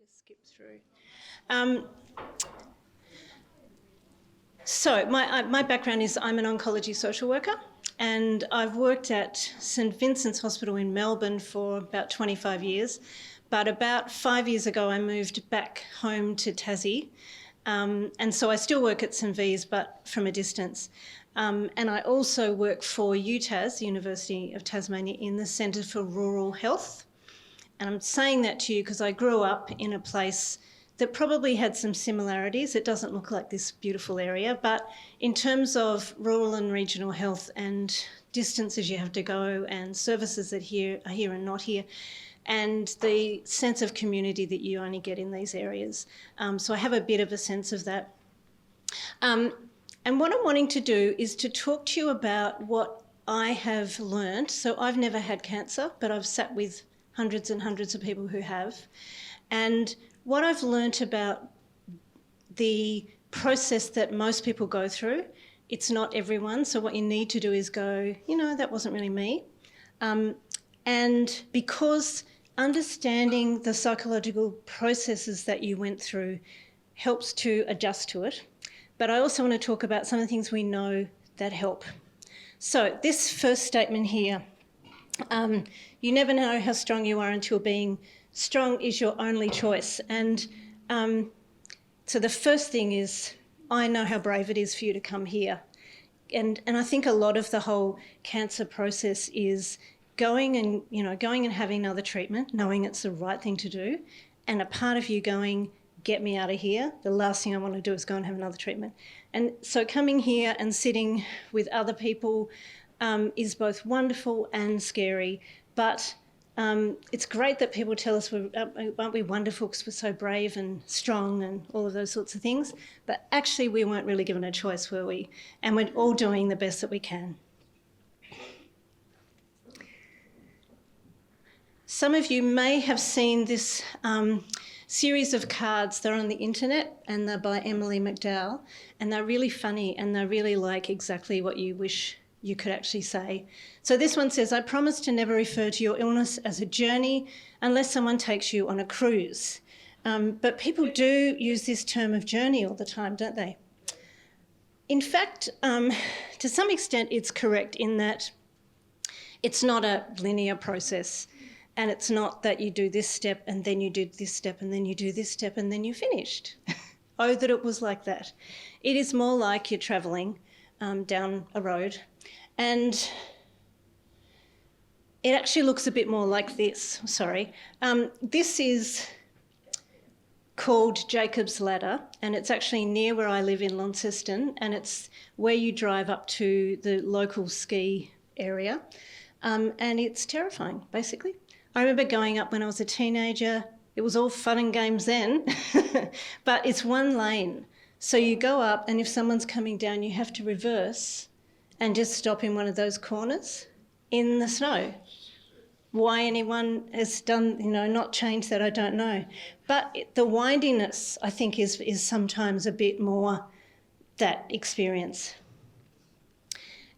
just skip through. So my background is I'm an oncology social worker, and I've worked at St Vincent's Hospital in Melbourne for about 25 years. But about 5 years ago, I moved back home to Tassie. And so I still work at St V's, but from a distance. And I also work for UTAS, University of Tasmania, in the Centre for Rural Health. And I'm saying that to you because I grew up in a place that probably had some similarities. It doesn't look like this beautiful area, but in terms of rural and regional health and distances you have to go and services that are here and not here, and the sense of community that you only get in these areas. So I have a bit of a sense of that. And what I'm wanting to do is to talk to you about what I have learned. So I've never had cancer, but I've sat with hundreds and hundreds of people who have. And what I've learnt about the process that most people go through, it's not everyone. So what you need to do is go, that wasn't really me. And because understanding the psychological processes that you went through helps to adjust to it. But I also want to talk about some of the things we know that help. So this first statement here, you never know how strong you are until being strong is your only choice. And so the first thing is, I know how brave it is for you to come here. And I think a lot of the whole cancer process is going and having another treatment, knowing it's the right thing to do, and a part of you going, get me out of here. The last thing I want to do is go and have another treatment. And so coming here and sitting with other people is both wonderful and scary, but it's great that people tell us, aren't we wonderful because we're so brave and strong and all of those sorts of things, but actually we weren't really given a choice, were we? And we're all doing the best that we can. Some of you may have seen this series of cards. They're on the internet and they're by Emily McDowell, and they're really funny and they're really like exactly what you wish you could actually say. So this one says, I promise to never refer to your illness as a journey unless someone takes you on a cruise. But people do use this term of journey all the time, don't they? In fact, to some extent it's correct in that it's not a linear process. And it's not that you do this step and then you do this step and then you do this step and then you're finished. Oh, that it was like that. It is more like you're travelling down a road, and it actually looks a bit more like this. Sorry. This is called Jacob's Ladder, and it's actually near where I live in Launceston, and it's where you drive up to the local ski area, and it's terrifying, basically. I remember going up when I was a teenager. It was all fun and games then, but it's one lane. So you go up, and if someone's coming down, you have to reverse and just stop in one of those corners in the snow. Why anyone has done, not changed that, I don't know. But the windiness, I think, is sometimes a bit more that experience.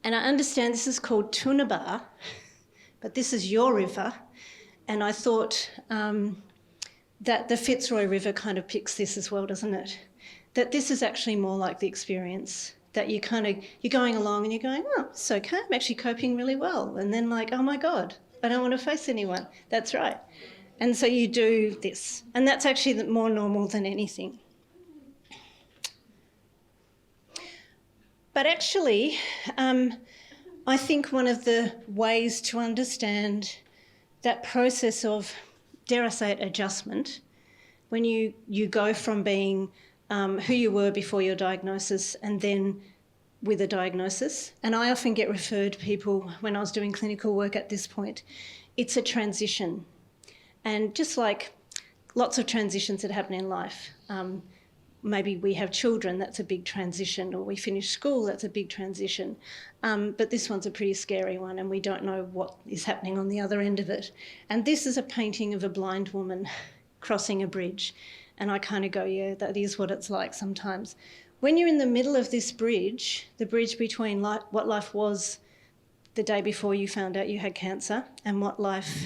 And I understand this is called Toonabar, but this is your river. And I thought that the Fitzroy River kind of picks this as well, doesn't it? That this is actually more like the experience, that you're going along and you're going, oh, it's okay, I'm actually coping really well. And then like, oh my God, I don't want to face anyone. That's right. And so you do this. And that's actually more normal than anything. But actually, I think one of the ways to understand that process of, dare I say it, adjustment, when you go from being who you were before your diagnosis and then with a diagnosis, and I often get referred people when I was doing clinical work at this point, it's a transition. And just like lots of transitions that happen in life, maybe we have children, that's a big transition, or we finish school, that's a big transition. But this one's a pretty scary one, and we don't know what is happening on the other end of it. And this is a painting of a blind woman crossing a bridge. And I kind of go, yeah, that is what it's like sometimes. When you're in the middle of this bridge, the bridge between what life was the day before you found out you had cancer and what life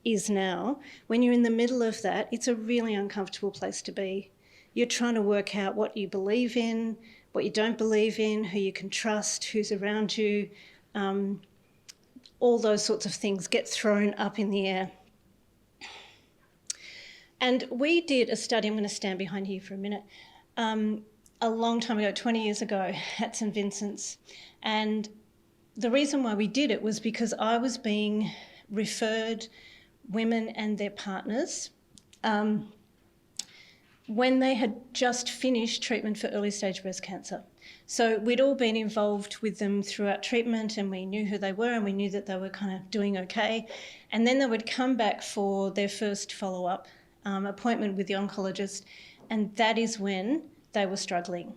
is now, when you're in the middle of that, it's a really uncomfortable place to be. You're trying to work out what you believe in, what you don't believe in, who you can trust, who's around you. All those sorts of things get thrown up in the air. And we did a study, I'm going to stand behind here for a minute, a long time ago, 20 years ago at St Vincent's. And the reason why we did it was because I was being referred women and their partners when they had just finished treatment for early stage breast cancer. So we'd all been involved with them throughout treatment, and we knew who they were and we knew that they were kind of doing okay. And then they would come back for their first follow-up appointment with the oncologist, and that is when they were struggling.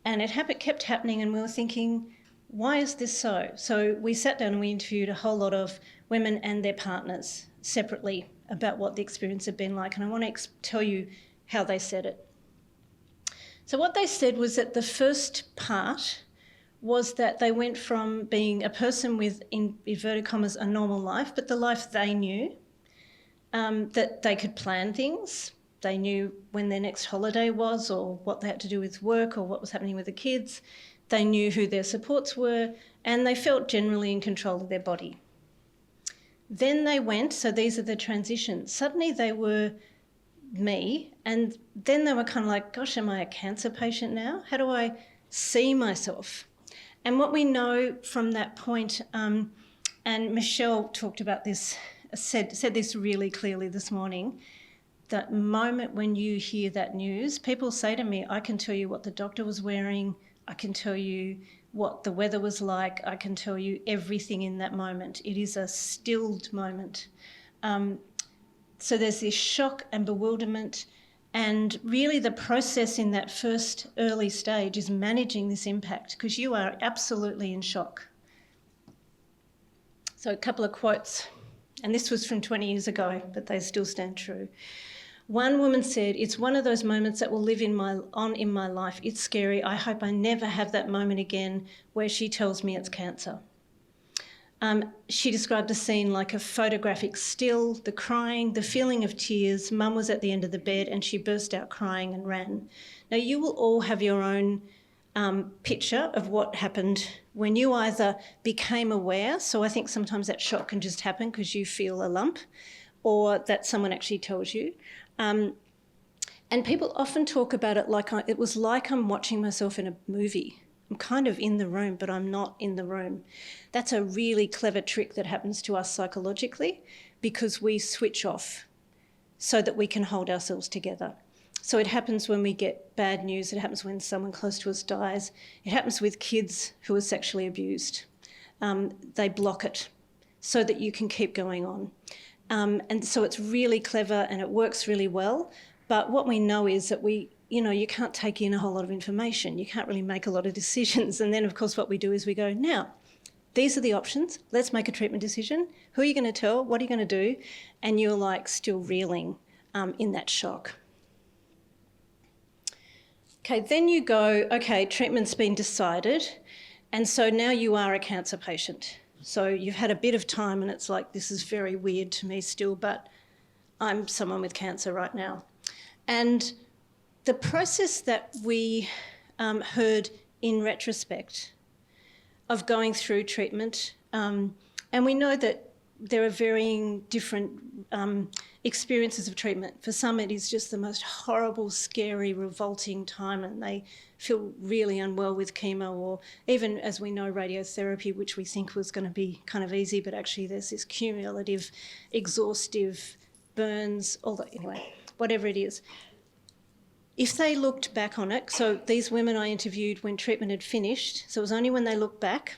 And it kept happening, and we were thinking, why is this so? So we sat down and we interviewed a whole lot of women and their partners separately about what the experience had been like, and I want to tell you how they said it. So what they said was that the first part was that they went from being a person with, in inverted commas, a normal life, but the life they knew, that they could plan things. They knew when their next holiday was, or what they had to do with work, or what was happening with the kids. They knew who their supports were, and they felt generally in control of their body. Then they went, so these are the transitions. Suddenly they were me, and then they were kind of like, gosh, am I a cancer patient now? How do I see myself? And what we know from that point, and Michelle talked about this, said this really clearly this morning, that moment when you hear that news, people say to me, I can tell you what the doctor was wearing, I can tell you what the weather was like, I can tell you everything in that moment. It is a stilled moment. So there's this shock and bewilderment, and really the process in that first early stage is managing this impact, because you are absolutely in shock. So a couple of quotes, and this was from 20 years ago, but they still stand true. One woman said, "It's one of those moments that will live in my life. It's scary. I hope I never have that moment again where she tells me it's cancer." She described the scene like a photographic still, the crying, the feeling of tears. Mum was at the end of the bed and she burst out crying and ran. Now, you will all have your own picture of what happened when you either became aware, so I think sometimes that shock can just happen because you feel a lump, or that someone actually tells you. And people often talk about it like it was like I'm watching myself in a movie. I'm kind of in the room, but I'm not in the room. That's a really clever trick that happens to us psychologically, because we switch off so that we can hold ourselves together. So it happens when we get bad news. It happens when someone close to us dies. It happens with kids who are sexually abused. They block it so that you can keep going on. And so it's really clever and it works really well. But what we know is that you can't take in a whole lot of information. You can't really make a lot of decisions. And then, of course, what we do is we go, now, these are the options. Let's make a treatment decision. Who are you going to tell? What are you going to do? And you're like still reeling in that shock. Okay, then you go, okay, treatment's been decided. And so now you are a cancer patient. So you've had a bit of time and it's like, this is very weird to me still, but I'm someone with cancer right now. And the process that we heard in retrospect of going through treatment, and we know that there are varying different experiences of treatment. For some, it is just the most horrible, scary, revolting time, and they feel really unwell with chemo, or even, as we know, radiotherapy, which we think was going to be kind of easy, but actually there's this cumulative, exhaustive burns, anyway, whatever it is. If they looked back on it, so these women I interviewed when treatment had finished, so it was only when they looked back,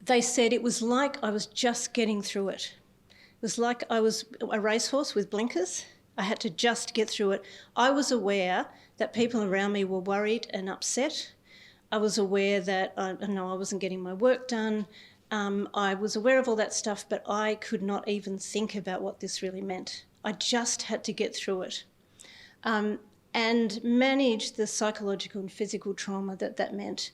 they said it was like I was just getting through it. It was like I was a racehorse with blinkers. I had to just get through it. I was aware that people around me were worried and upset. I was aware that I wasn't getting my work done. I was aware of all that stuff, but I could not even think about what this really meant. I just had to get through it. And manage the psychological and physical trauma that meant.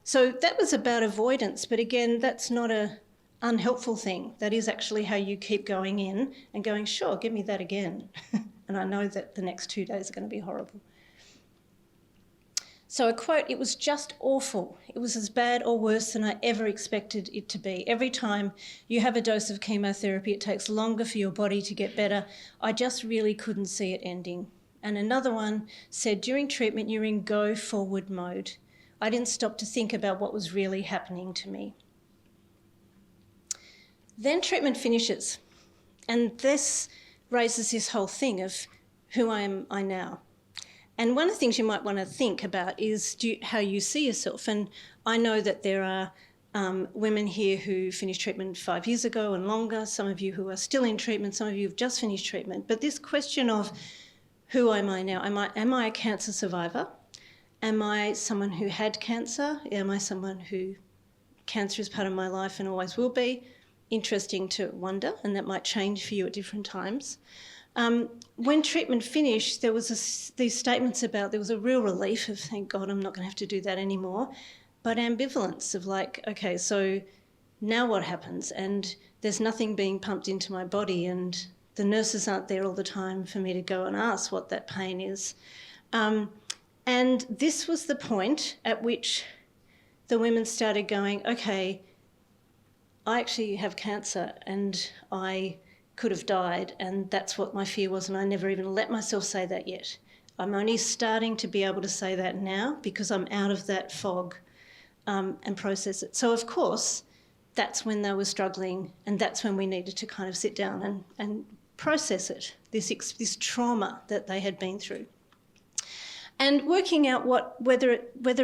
So that was about avoidance, but again, that's not a unhelpful thing. That is actually how you keep going in and going, sure, give me that again. And I know that the next 2 days are going to be horrible. So a quote, "It was just awful. It was as bad or worse than I ever expected it to be. Every time you have a dose of chemotherapy, it takes longer for your body to get better. I just really couldn't see it ending." And another one said, "During treatment, you're in go forward mode. I didn't stop to think about what was really happening to me." Then treatment finishes. And this raises this whole thing of who am I now? And one of the things you might want to think about is how you see yourself. And I know that there are women here who finished treatment 5 years ago and longer, some of you who are still in treatment, some of you have just finished treatment. But this question of who am I now? Am I a cancer survivor? Am I someone who had cancer? Am I someone who cancer is part of my life and always will be? Interesting to wonder, and that might change for you at different times. When treatment finished, there was these statements about there was a real relief of, thank God I'm not going to have to do that anymore, but ambivalence of like, okay, so now what happens? And there's nothing being pumped into my body, and the nurses aren't there all the time for me to go and ask what that pain is. And this was the point at which the women started going, okay, I actually have cancer and I could have died, and that's what my fear was, and I never even let myself say that yet. I'm only starting to be able to say that now because I'm out of that fog and process it. So of course, that's when they were struggling, and that's when we needed to kind of sit down and process it, this trauma that they had been through. And working out whether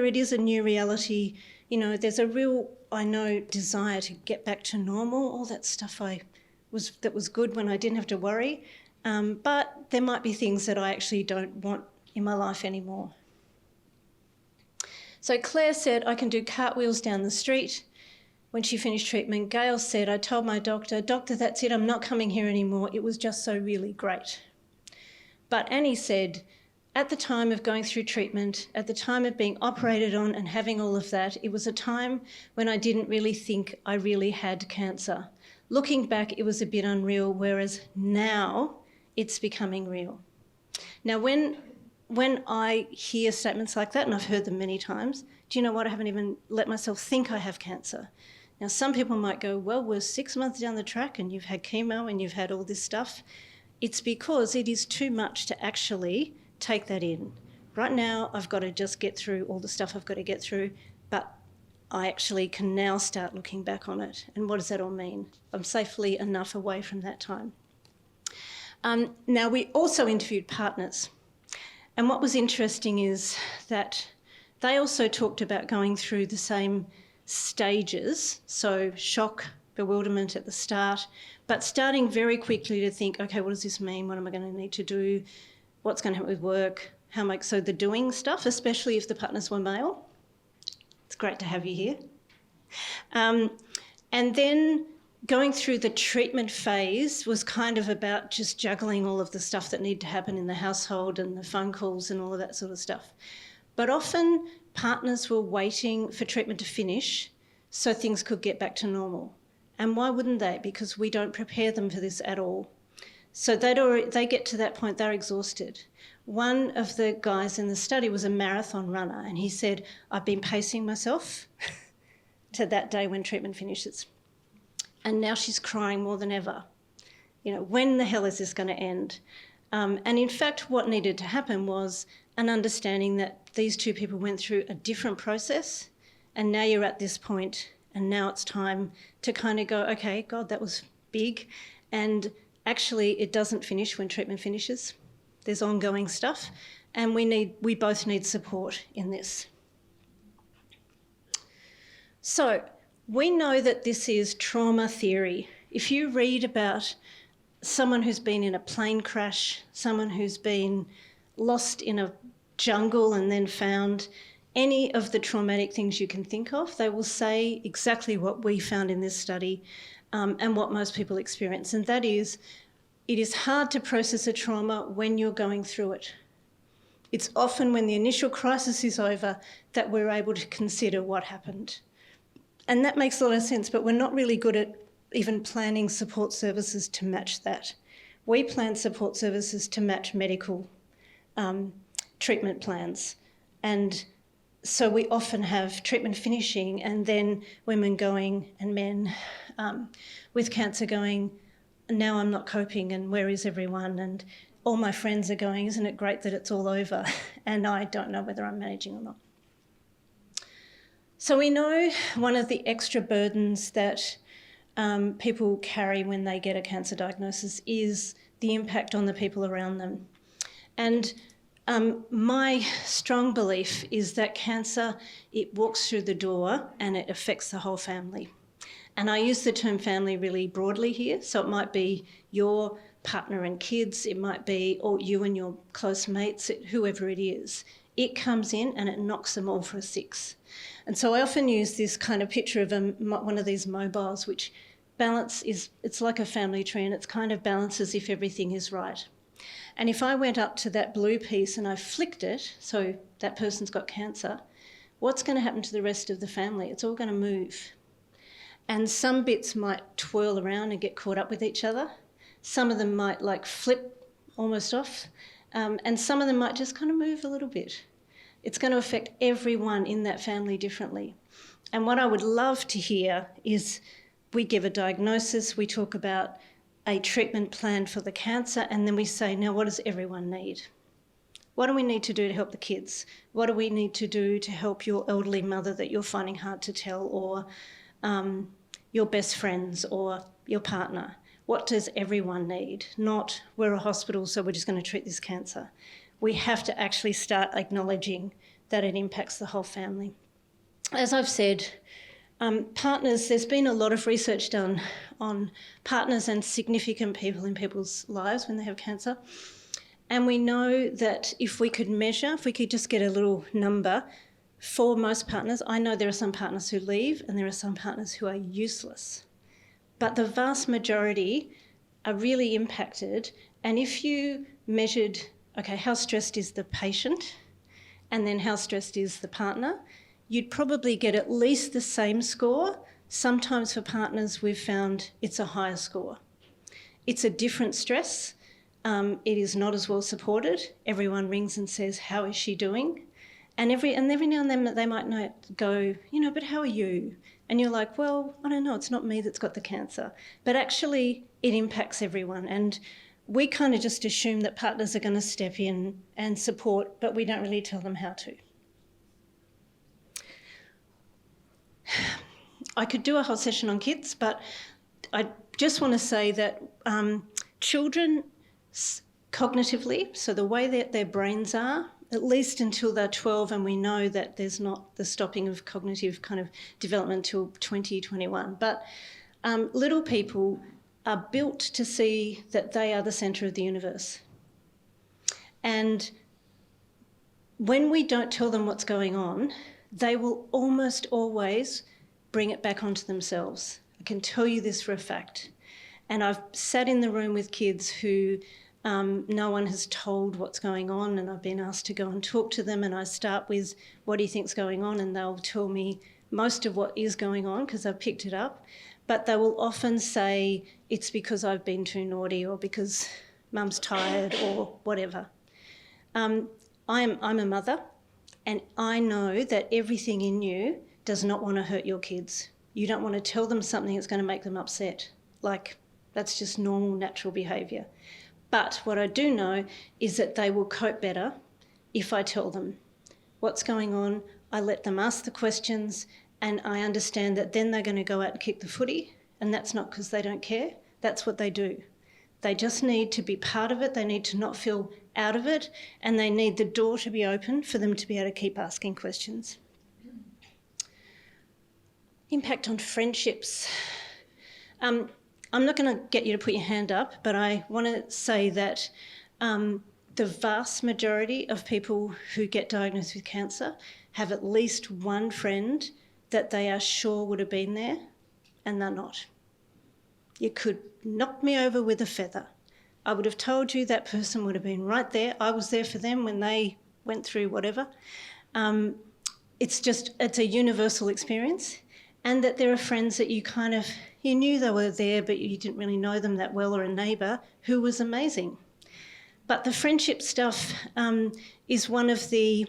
it is a new reality. You know, there's a real, I know, desire to get back to normal, all that stuff that was good when I didn't have to worry, but there might be things that I actually don't want in my life anymore. So Claire said, I can do cartwheels down the street. When she finished treatment, Gail said, I told my doctor, that's it, I'm not coming here anymore. It was just so really great. But Annie said, at the time of going through treatment, at the time of being operated on and having all of that, it was a time when I didn't really think I really had cancer. Looking back, it was a bit unreal, whereas now it's becoming real. Now, when I hear statements like that, and I've heard them many times, do you know what? I haven't even let myself think I have cancer. Now, some people might go, well, we're 6 months down the track and you've had chemo and you've had all this stuff. It's because it is too much to actually take that in. Right now, I've got to just get through all the stuff I've got to get through, but I actually can now start looking back on it. And what does that all mean? I'm safely enough away from that time. Now, we also interviewed partners. And what was interesting is that they also talked about going through the same stages, so shock, bewilderment at the start, but starting very quickly to think, okay, what does this mean? What am I going to need to do? What's going to happen with work? So the doing stuff, especially if the partners were male. It's great to have you here. And then going through the treatment phase was kind of about just juggling all of the stuff that needed to happen in the household and the phone calls and all of that sort of stuff. But often partners were waiting for treatment to finish so things could get back to normal. And why wouldn't they? Because we don't prepare them for this at all. So they get to that point, they're exhausted. One of the guys in the study was a marathon runner, and he said, I've been pacing myself to that day when treatment finishes. And now she's crying more than ever. You know, when the hell is this going to end? And in fact, what needed to happen was an understanding that these two people went through a different process, and now you're at this point, and now it's time to kind of go, okay, God, that was big. And actually, it doesn't finish when treatment finishes. There's ongoing stuff, and we both need support in this. So we know that this is trauma theory. If you read about someone who's been in a plane crash, someone who's been lost in a jungle and then found, any of the traumatic things you can think of, they will say exactly what we found in this study and what most people experience, and that is, it is hard to process a trauma when you're going through it. It's often when the initial crisis is over that we're able to consider what happened. And that makes a lot of sense, but we're not really good at even planning support services to match that. We plan support services to match medical treatment plans. And so we often have treatment finishing and then women going, and men with cancer going, now I'm not coping and where is everyone? And all my friends are going, isn't it great that it's all over? And I don't know whether I'm managing or not. So we know one of the extra burdens that people carry when they get a cancer diagnosis is the impact on the people around them. And my strong belief is that cancer, it walks through the door and it affects the whole family. And I use the term family really broadly here. So it might be your partner and kids, it might be or you and your close mates, whoever it is. It comes in and it knocks them all for a six. And so I often use this kind of picture of one of these mobiles, which it's like a family tree and it's kind of balances if everything is right. And if I went up to that blue piece and I flicked it, so that person's got cancer, what's going to happen to the rest of the family? It's all going to move. And some bits might twirl around and get caught up with each other. Some of them might like flip almost off. And some of them might just kind of move a little bit. It's going to affect everyone in that family differently. And what I would love to hear is we give a diagnosis, we talk about a treatment plan for the cancer, and then we say, now what does everyone need? What do we need to do to help the kids? What do we need to do to help your elderly mother that you're finding hard to tell, or your best friends or your partner? What does everyone need? Not, we're a hospital, so we're just going to treat this cancer. We have to actually start acknowledging that it impacts the whole family. As I've said, partners, there's been a lot of research done on partners and significant people in people's lives when they have cancer. And we know that if we could measure, if we could just get a little number for most partners, I know there are some partners who leave and there are some partners who are useless. But the vast majority are really impacted. And if you measured, okay, how stressed is the patient and then how stressed is the partner, you'd probably get at least the same score. Sometimes for partners, we've found it's a higher score. It's a different stress. It is not as well supported. Everyone rings and says, how is she doing? And every now and then they might not go, but how are you? And you're like, well, I don't know, it's not me that's got the cancer. But actually, it impacts everyone. And we kind of just assume that partners are going to step in and support, but we don't really tell them how to. I could do a whole session on kids, but I just want to say that children cognitively, so the way that their brains are, at least until they're 12, and we know that there's not the stopping of cognitive kind of development till 20, 21. But little people are built to see that they are the centre of the universe. And when we don't tell them what's going on, they will almost always bring it back onto themselves. I can tell you this for a fact. And I've sat in the room with kids who no one has told what's going on, and I've been asked to go and talk to them, and I start with, what do you think's going on? And they'll tell me most of what is going on because I've picked it up, but they will often say, it's because I've been too naughty or because mum's tired or whatever. I'm a mother, and I know that everything in you does not want to hurt your kids. You don't want to tell them something that's going to make them upset. Like, that's just normal, natural behaviour. But what I do know is that they will cope better if I tell them what's going on. I let them ask the questions, and I understand that then they're going to go out and kick the footy, and that's not because they don't care. That's what they do. They just need to be part of it. They need to not feel out of it, and they need the door to be open for them to be able to keep asking questions. Impact on friendships. I'm not going to get you to put your hand up, but I want to say that the vast majority of people who get diagnosed with cancer have at least one friend that they are sure would have been there, and they're not. You could knock me over with a feather. I would have told you that person would have been right there. I was there for them when they went through whatever. It's a universal experience. and that there are friends that you knew they were there, but you didn't really know them that well, or a neighbour who was amazing. But the friendship stuff is one of the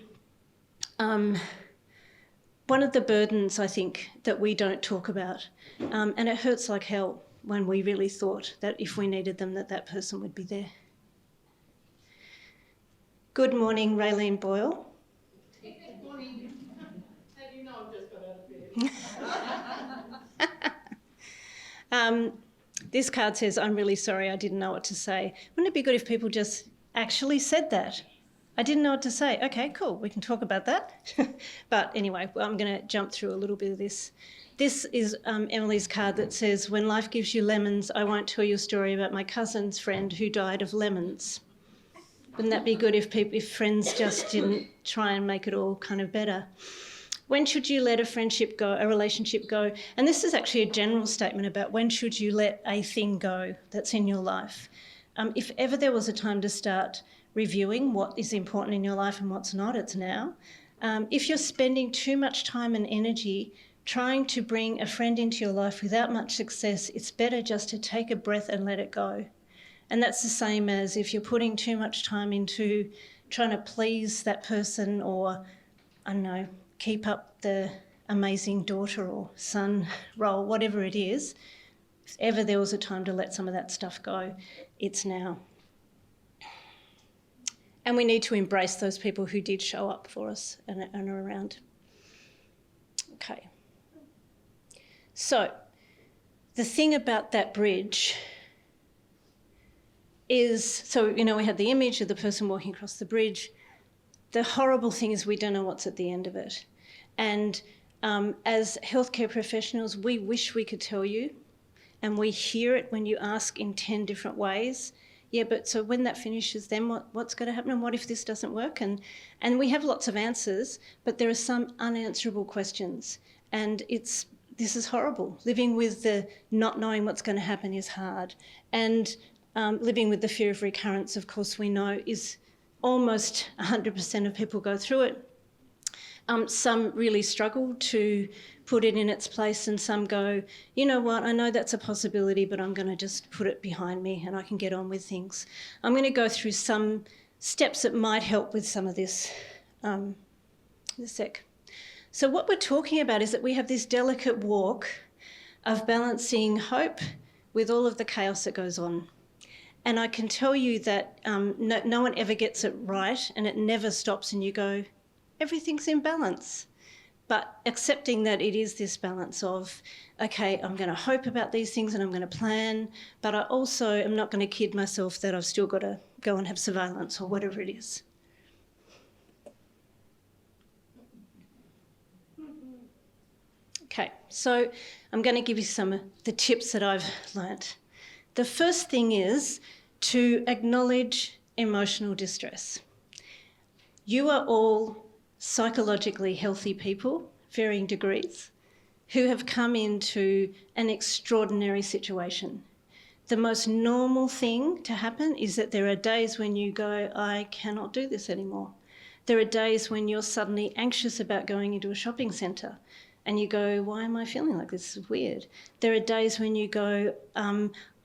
burdens, I think, that we don't talk about. And it hurts like hell when we really thought that if we needed them, that person would be there. Good morning, Raylene Boyle. Good morning. How do you know I've just got out of bed? This card says, I'm really sorry, I didn't know what to say. Wouldn't it be good if people just actually said that? I didn't know what to say. Okay, cool, we can talk about that. But anyway, I'm going to jump through a little bit of this. This is Emily's card that says, when life gives you lemons, I won't tell you a story about my cousin's friend who died of lemons. Wouldn't that be good if friends just didn't try and make it all kind of better? When should you let a friendship go, a relationship go? And this is actually a general statement about when should you let a thing go that's in your life. If ever there was a time to start reviewing what is important in your life and what's not, it's now. If you're spending too much time and energy trying to bring a friend into your life without much success, it's better just to take a breath and let it go. And that's the same as if you're putting too much time into trying to please that person, or, I don't know, keep up the amazing daughter or son role, whatever it is. If ever there was a time to let some of that stuff go, it's now. And we need to embrace those people who did show up for us and are around. Okay. So the thing about that bridge is, so, we had the image of the person walking across the bridge. The horrible thing is we don't know what's at the end of it. And as healthcare professionals, we wish we could tell you, and we hear it when you ask in 10 different ways. Yeah, but so when that finishes, then what's going to happen, and what if this doesn't work? And we have lots of answers, but there are some unanswerable questions. And this is horrible. Living with the not knowing what's going to happen is hard. And living with the fear of recurrence, of course, we know is almost 100% of people go through it. Some really struggle to put it in its place, and some go, you know what, I know that's a possibility, but I'm going to just put it behind me and I can get on with things. I'm going to go through some steps that might help with some of this in a sec. So what we're talking about is that we have this delicate walk of balancing hope with all of the chaos that goes on. And I can tell you that no one ever gets it right, and it never stops and you go, everything's in balance. But accepting that it is this balance of, okay, I'm going to hope about these things and I'm going to plan, but I also am not going to kid myself that I've still got to go and have surveillance or whatever it is. Okay, so I'm going to give you some of the tips that I've learnt. The first thing is to acknowledge emotional distress. You are all psychologically healthy people, varying degrees, who have come into an extraordinary situation. The most normal thing to happen is that there are days when you go, I cannot do this anymore. There are days when you're suddenly anxious about going into a shopping centre and you go, why am I feeling like this? This is weird. There are days when you go,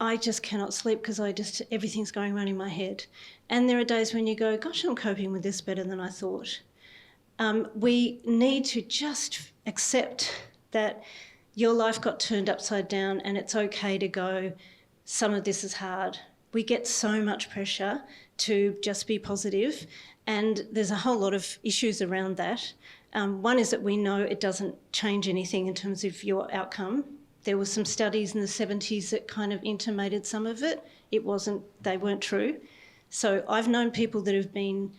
I just cannot sleep because everything's going around in my head. And there are days when you go, gosh, I'm coping with this better than I thought. We need to just accept that your life got turned upside down and it's okay to go, some of this is hard. We get so much pressure to just be positive, and there's a whole lot of issues around that. One is that we know it doesn't change anything in terms of your outcome. There were some studies in the 70s that kind of intimated some of it. They weren't true. So I've known people that have been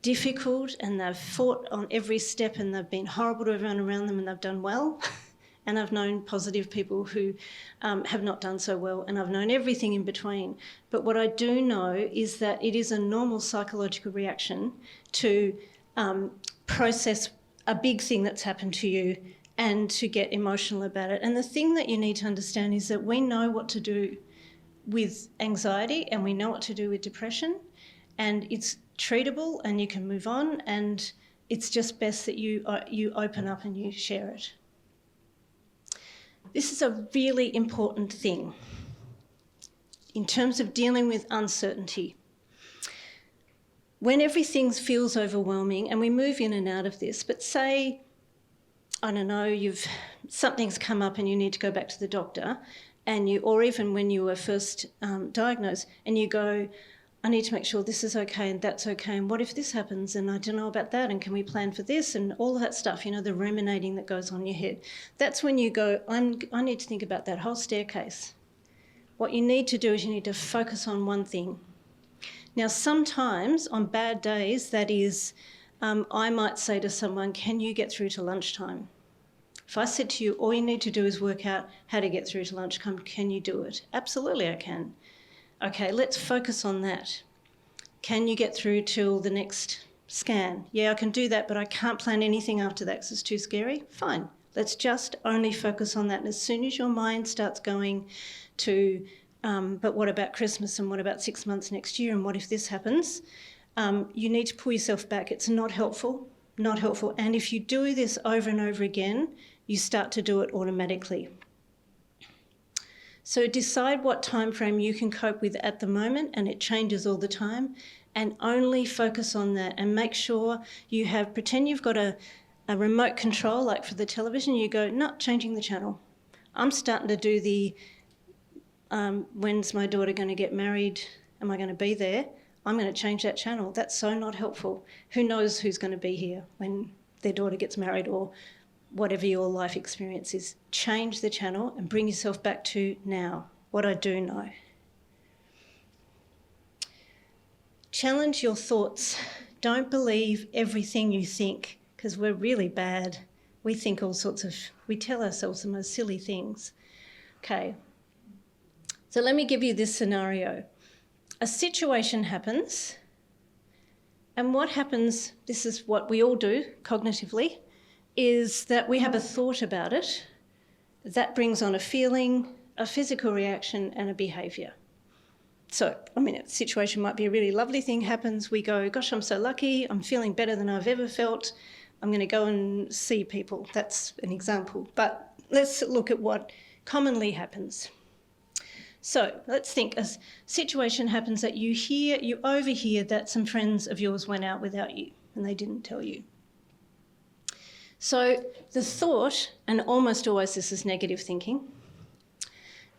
difficult and they've fought on every step and they've been horrible to everyone around them and they've done well. And I've known positive people who have not done so well, and I've known everything in between. But what I do know is that it is a normal psychological reaction to process a big thing that's happened to you and to get emotional about it. And the thing that you need to understand is that we know what to do with anxiety and we know what to do with depression, and it's treatable and you can move on, and it's just best that you open up and you share it. This is a really important thing in terms of dealing with uncertainty. When everything feels overwhelming, and we move in and out of this, but say, I don't know, something's come up and you need to go back to the doctor, or even when you were first diagnosed, and you go, I need to make sure this is okay and that's okay, and what if this happens, and I don't know about that, and can we plan for this, and all of that stuff, the ruminating that goes on in your head. That's when you go, I need to think about that whole staircase. What you need to do is you need to focus on one thing. Now, sometimes on bad days, that is, I might say to someone, can you get through to lunchtime? If I said to you, all you need to do is work out how to get through to lunchtime, can you do it? Absolutely, I can. Okay, let's focus on that. Can you get through till the next scan? Yeah, I can do that, but I can't plan anything after that because it's too scary. Fine, let's just only focus on that. And as soon as your mind starts going to, but what about Christmas, and what about 6 months next year, and what if this happens? You need to pull yourself back. It's not helpful, not helpful. And if you do this over and over again, you start to do it automatically. So decide what time frame you can cope with at the moment, and it changes all the time, and only focus on that, and make sure you pretend you've got a remote control, like for the television. You go, no, changing the channel. I'm starting to do when's my daughter going to get married? Am I going to be there? I'm going to change that channel. That's so not helpful. Who knows who's going to be here when their daughter gets married, or whatever your life experience is. Change the channel and bring yourself back to now, what I do know. Challenge your thoughts. Don't believe everything you think, because we're really bad. We think we tell ourselves the most silly things. Okay, so let me give you this scenario. A situation happens, and what happens, this is what we all do cognitively, is that we have a thought about it. That brings on a feeling, a physical reaction, and a behaviour. So, a situation might be a really lovely thing happens. We go, gosh, I'm so lucky. I'm feeling better than I've ever felt. I'm going to go and see people. That's an example. But let's look at what commonly happens. So let's think, a situation happens that you overhear that some friends of yours went out without you and they didn't tell you. So the thought, and almost always this is negative thinking,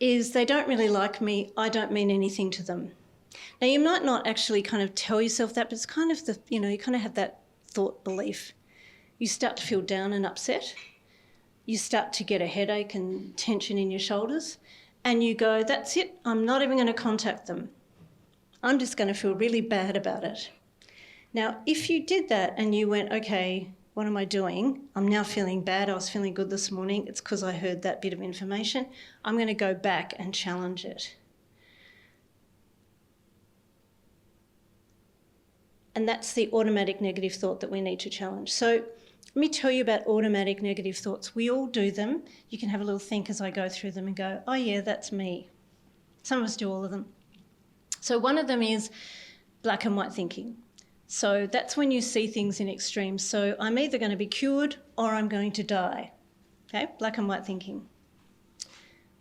is they don't really like me, I don't mean anything to them. Now, you might not actually kind of tell yourself that, but it's kind of you kind of have that thought belief. You start to feel down and upset. You start to get a headache and tension in your shoulders, and you go, that's it, I'm not even going to contact them. I'm just going to feel really bad about it. Now, if you did that and you went, okay, what am I doing? I'm now feeling bad. I was feeling good this morning. It's because I heard that bit of information. I'm going to go back and challenge it. And that's the automatic negative thought that we need to challenge. So let me tell you about automatic negative thoughts. We all do them. You can have a little think as I go through them and go, oh yeah, that's me. Some of us do all of them. So one of them is black and white thinking. So that's when you see things in extremes. So I'm either going to be cured or I'm going to die. Okay, black and white thinking.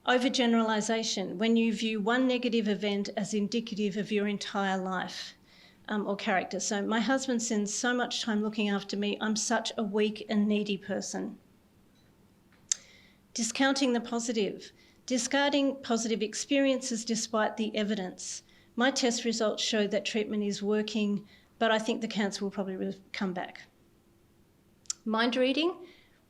Overgeneralisation, when you view one negative event as indicative of your entire life or character. So my husband spends so much time looking after me. I'm such a weak and needy person. Discounting the positive. Discarding positive experiences despite the evidence. My test results show that treatment is working, but I think the cancer will probably come back. Mind reading,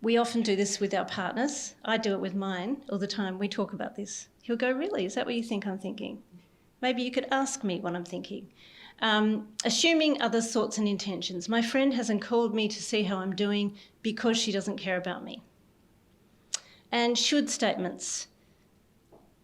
we often do this with our partners. I do it with mine all the time. We talk about this. He'll go, really, is that what you think I'm thinking? Maybe you could ask me what I'm thinking. Assuming others' thoughts and intentions. My friend hasn't called me to see how I'm doing because she doesn't care about me. And should statements.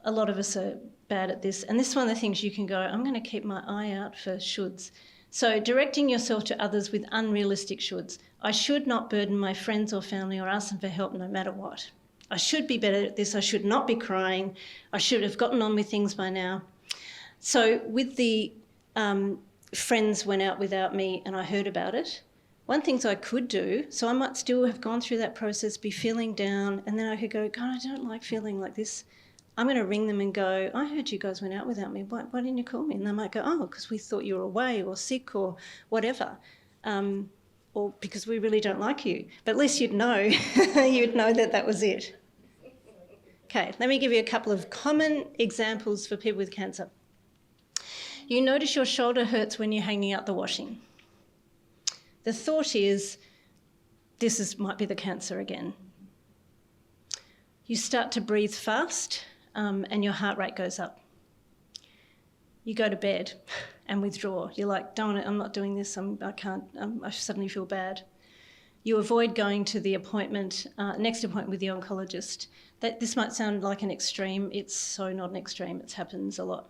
A lot of us are bad at this. And this is one of the things you can go, I'm going to keep my eye out for shoulds. So directing yourself to others with unrealistic shoulds. I should not burden my friends or family or ask them for help no matter what. I should be better at this. I should not be crying. I should have gotten on with things by now. So with the friends went out without me and I heard about it, One thing I could do, so I might still have gone through that process, be feeling down, and then I could go, God, I don't like feeling like this. I'm going to ring them and go, I heard you guys went out without me. Why didn't you call me? And they might go, oh, because we thought you were away or sick or whatever. Or because we really don't like you. But at least you'd know. You'd know that was it. Okay, let me give you a couple of common examples for people with cancer. You notice your shoulder hurts when you're hanging out the washing. The thought is, might be the cancer again. You start to breathe fast and your heart rate goes up. You go to bed and withdraw. You're like, I'm not doing this, I suddenly feel bad. You avoid going to the next appointment with the oncologist. This might sound like an extreme. It's so not an extreme. It happens a lot.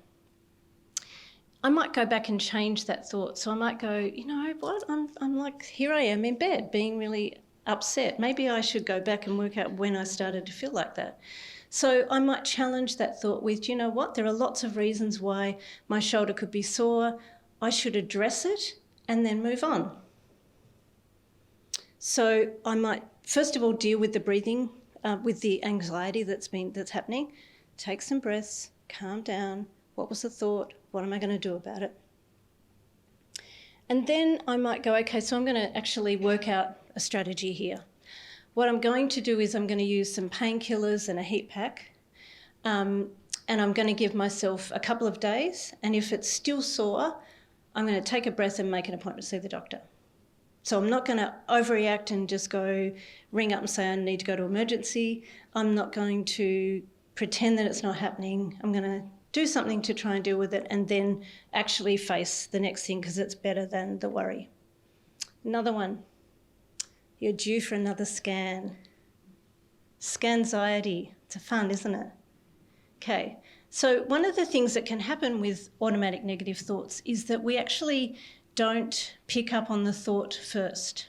I might go back and change that thought. So I might go, you know what, I'm like, here I am in bed being really upset. Maybe I should go back and work out when I started to feel like that. So I might challenge that thought with, you know what, there are lots of reasons why my shoulder could be sore. I should address it and then move on. So I might, first of all, deal with the breathing, with the anxiety that's happening. Take some breaths, calm down. What was the thought? What am I going to do about it? And then I might go, okay, so I'm going to actually work out a strategy here. What I'm going to do is I'm going to use some painkillers and a heat pack, and I'm going to give myself a couple of days, and if it's still sore, I'm going to take a breath and make an appointment to see the doctor. So I'm not going to overreact and just go ring up and say I need to go to emergency. I'm not going to pretend that it's not happening. I'm going to do something to try and deal with it and then actually face the next thing because it's better than the worry. Another one, you're due for another scan. Scanxiety, it's fun, isn't it? Okay, so one of the things that can happen with automatic negative thoughts is that we actually don't pick up on the thought first.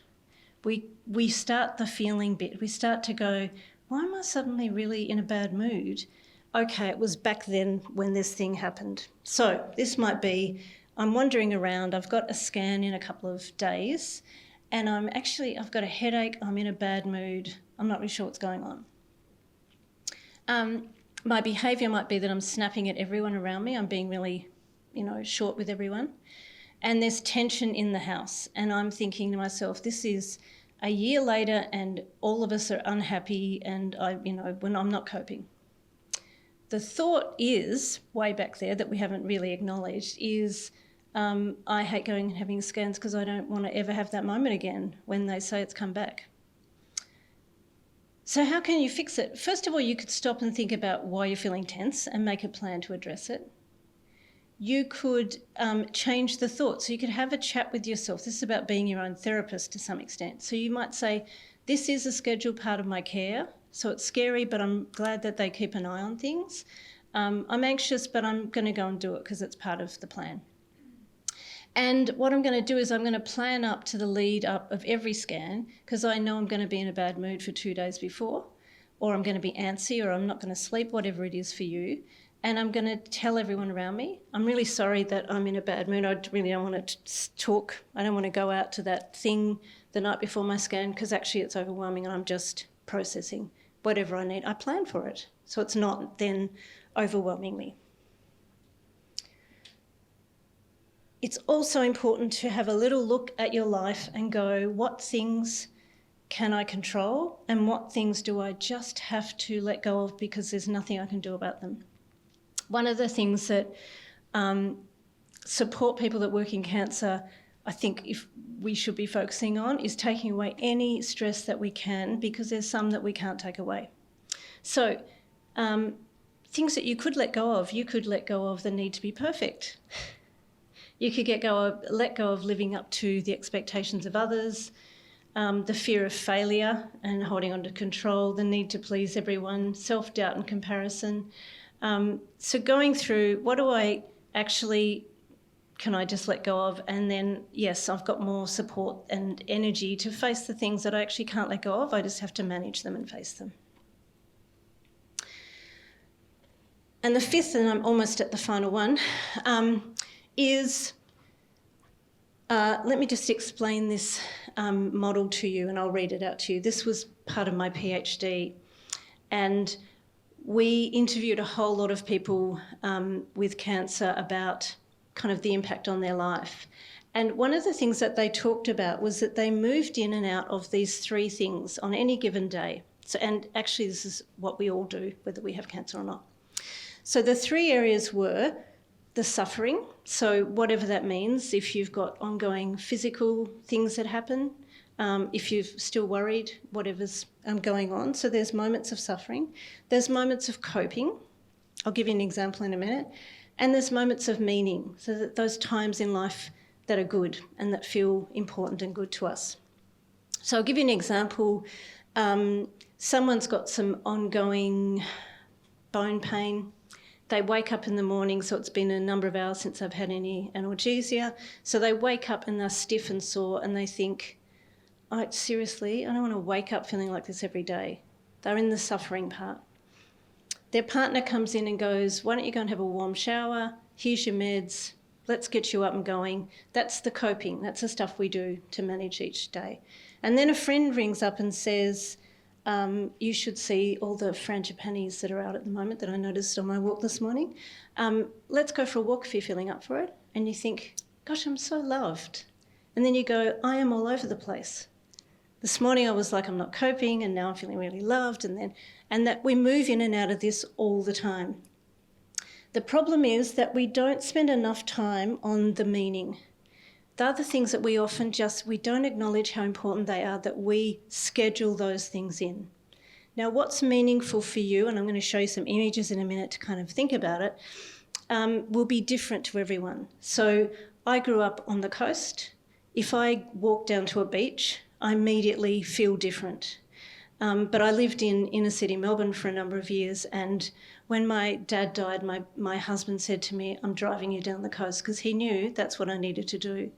We start the feeling bit. We start to go, why am I suddenly really in a bad mood? Okay, it was back then when this thing happened. So this might be, I'm wandering around, I've got a scan in a couple of days, and I've got a headache, I'm in a bad mood, I'm not really sure what's going on. My behaviour might be that I'm snapping at everyone around me, I'm being really, short with everyone, and there's tension in the house, and I'm thinking to myself, this is a year later and all of us are unhappy and when I'm not coping. The thought is, way back there that we haven't really acknowledged, is I hate going and having scans because I don't want to ever have that moment again when they say it's come back. So how can you fix it? First of all, you could stop and think about why you're feeling tense and make a plan to address it. You could change the thought. So you could have a chat with yourself. This is about being your own therapist to some extent. So you might say, this is a scheduled part of my care. So it's scary, but I'm glad that they keep an eye on things. I'm anxious, but I'm going to go and do it because it's part of the plan. And what I'm going to do is I'm going to plan up to the lead up of every scan because I know I'm going to be in a bad mood for 2 days before, or I'm going to be antsy, or I'm not going to sleep, whatever it is for you. And I'm going to tell everyone around me, I'm really sorry that I'm in a bad mood. I really don't want to talk. I don't want to go out to that thing the night before my scan because actually it's overwhelming and I'm just processing whatever I need. I plan for it, so it's not then overwhelming me. It's also important to have a little look at your life and go, what things can I control and what things do I just have to let go of because there's nothing I can do about them? One of the things that support people that work in cancer, I think if we should be focusing on, is taking away any stress that we can because there's some that we can't take away. So things that you could let go of, you could let go of the need to be perfect. You could let go of living up to the expectations of others, the fear of failure and holding on to control, the need to please everyone, self-doubt and comparison. So going through, what do I actually, can I just let go of? And then, yes, I've got more support and energy to face the things that I actually can't let go of. I just have to manage them and face them. And the fifth, and I'm almost at the final one, is Let me just explain this model to you, and I'll read it out to you. This was part of my PhD, and we interviewed a whole lot of people with cancer about kind of the impact on their life. And one of the things that they talked about was that they moved in and out of these three things on any given day. So, and actually this is what we all do, whether we have cancer or not. So the three areas were the suffering, so whatever that means, if you've got ongoing physical things that happen, if you're still worried, whatever's going on. So there's moments of suffering. There's moments of coping. I'll give you an example in a minute. And there's moments of meaning, so that those times in life that are good and that feel important and good to us. So I'll give you an example. Someone's got some ongoing bone pain. They wake up in the morning, so it's been a number of hours since I've had any analgesia. So they wake up and they're stiff and sore and they think, oh, seriously, I don't want to wake up feeling like this every day. They're in the suffering part. Their partner comes in and goes, why don't you go and have a warm shower? Here's your meds. Let's get you up and going. That's the coping. That's the stuff we do to manage each day. And then a friend rings up and says, you should see all the frangipanis that are out at the moment that I noticed on my walk this morning. Let's go for a walk if you're feeling up for it. And you think, gosh, I'm so loved. And then you go, I am all over the place. This morning I was like, I'm not coping, and now I'm feeling really loved. And that we move in and out of this all the time. The problem is that we don't spend enough time on the meaning. The other things that we often we don't acknowledge how important they are, that we schedule those things in. Now, what's meaningful for you, and I'm going to show you some images in a minute to kind of think about it, will be different to everyone. So I grew up on the coast. If I walk down to a beach, I immediately feel different. But I lived in inner city Melbourne for a number of years, and when my dad died, my husband said to me, I'm driving you down the coast, because he knew that's what I needed to do.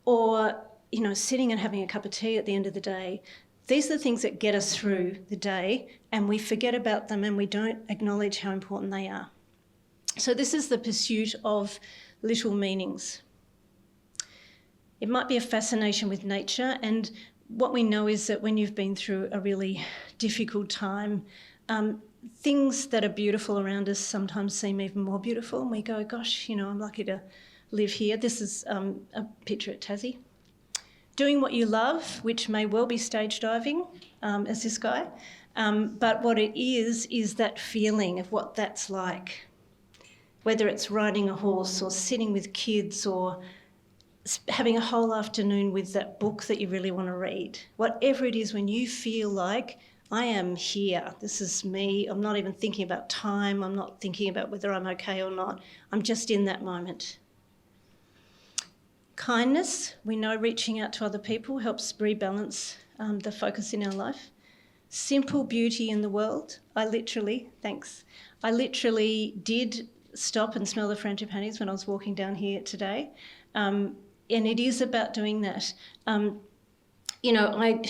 Or, you know, sitting and having a cup of tea at the end of the day. These are the things that get us through the day, and we forget about them and we don't acknowledge how important they are. So this is the pursuit of little meanings. It might be a fascination with nature, and what we know is that when you've been through a really difficult time, things that are beautiful around us sometimes seem even more beautiful, and we go, gosh, you know, I'm lucky to live here. This is a picture at Tassie. Doing what you love, which may well be stage diving, as this guy, but what it is that feeling of what that's like, whether it's riding a horse or sitting with kids or having a whole afternoon with that book that you really want to read. Whatever it is, when you feel like, I am here, this is me, I'm not even thinking about time, I'm not thinking about whether I'm okay or not, I'm just in that moment. Kindness, we know reaching out to other people helps rebalance the focus in our life. Simple beauty in the world. I literally did stop and smell the frangipanis when I was walking down here today. And it is about doing that. You know, I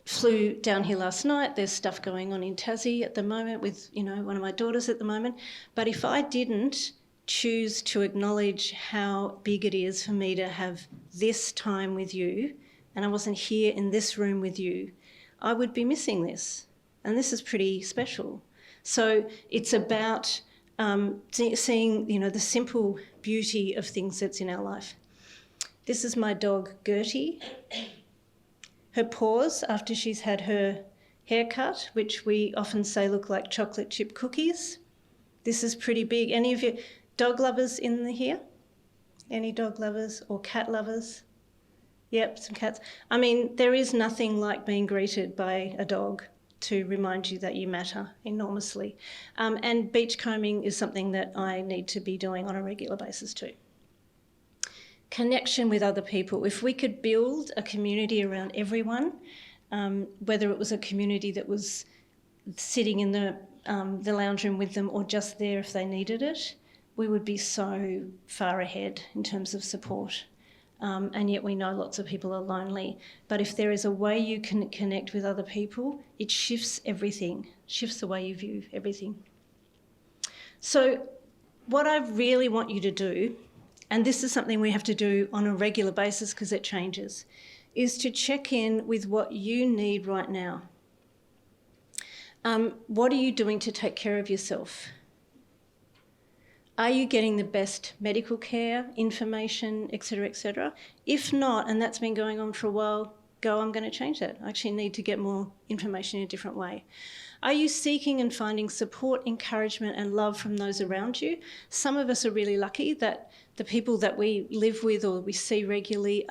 flew down here last night. There's stuff going on in Tassie at the moment with, you know, one of my daughters at the moment. But if I didn't choose to acknowledge how big it is for me to have this time with you, and I wasn't here in this room with you, I would be missing this. And this is pretty special. So it's about seeing, you know, the simple beauty of things that's in our life. This is my dog, Gertie. Her paws, after she's had her haircut, which we often say look like chocolate chip cookies. This is pretty big. Any of you dog lovers in here? Any dog lovers or cat lovers? Yep, some cats. I mean, there is nothing like being greeted by a dog to remind you that you matter enormously. And beachcombing is something that I need to be doing on a regular basis too. Connection with other people. If we could build a community around everyone, whether it was a community that was sitting in the lounge room with them or just there if they needed it, we would be so far ahead in terms of support. And yet we know lots of people are lonely. But if there is a way you can connect with other people, it shifts everything, shifts the way you view everything. So what I really want you to do, and this is something we have to do on a regular basis because it changes, is to check in with what you need right now. What are you doing to take care of yourself? Are you getting the best medical care, information, etc., etc.? If not, and that's been going on for a while, I'm going to change that. I actually need to get more information in a different way. Are you seeking and finding support, encouragement and love from those around you? Some of us are really lucky that the people that we live with or we see regularly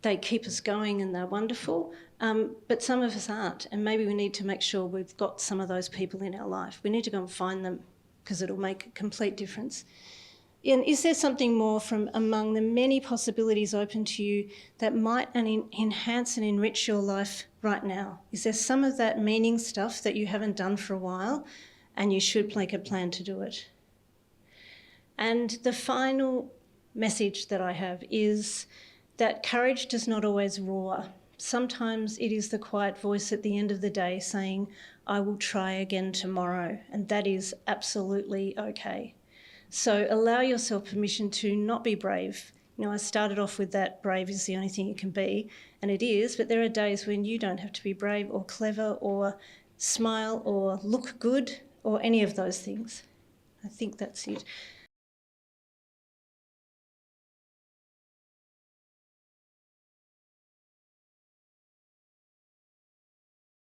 they keep us going and they're wonderful, but some of us aren't, and maybe we need to make sure we've got some of those people in our life. We need to go and find them because it'll make a complete difference. And is there something more from among the many possibilities open to you that might enhance and enrich your life right now? Is there some of that meaning stuff that you haven't done for a while and you should make a plan to do it? And the final message that I have is that courage does not always roar. Sometimes it is the quiet voice at the end of the day saying, I will try again tomorrow, and that is absolutely okay. So allow yourself permission to not be brave. You know, I started off with that brave is the only thing you can be, and it is, but there are days when you don't have to be brave or clever or smile or look good or any of those things. I think that's it.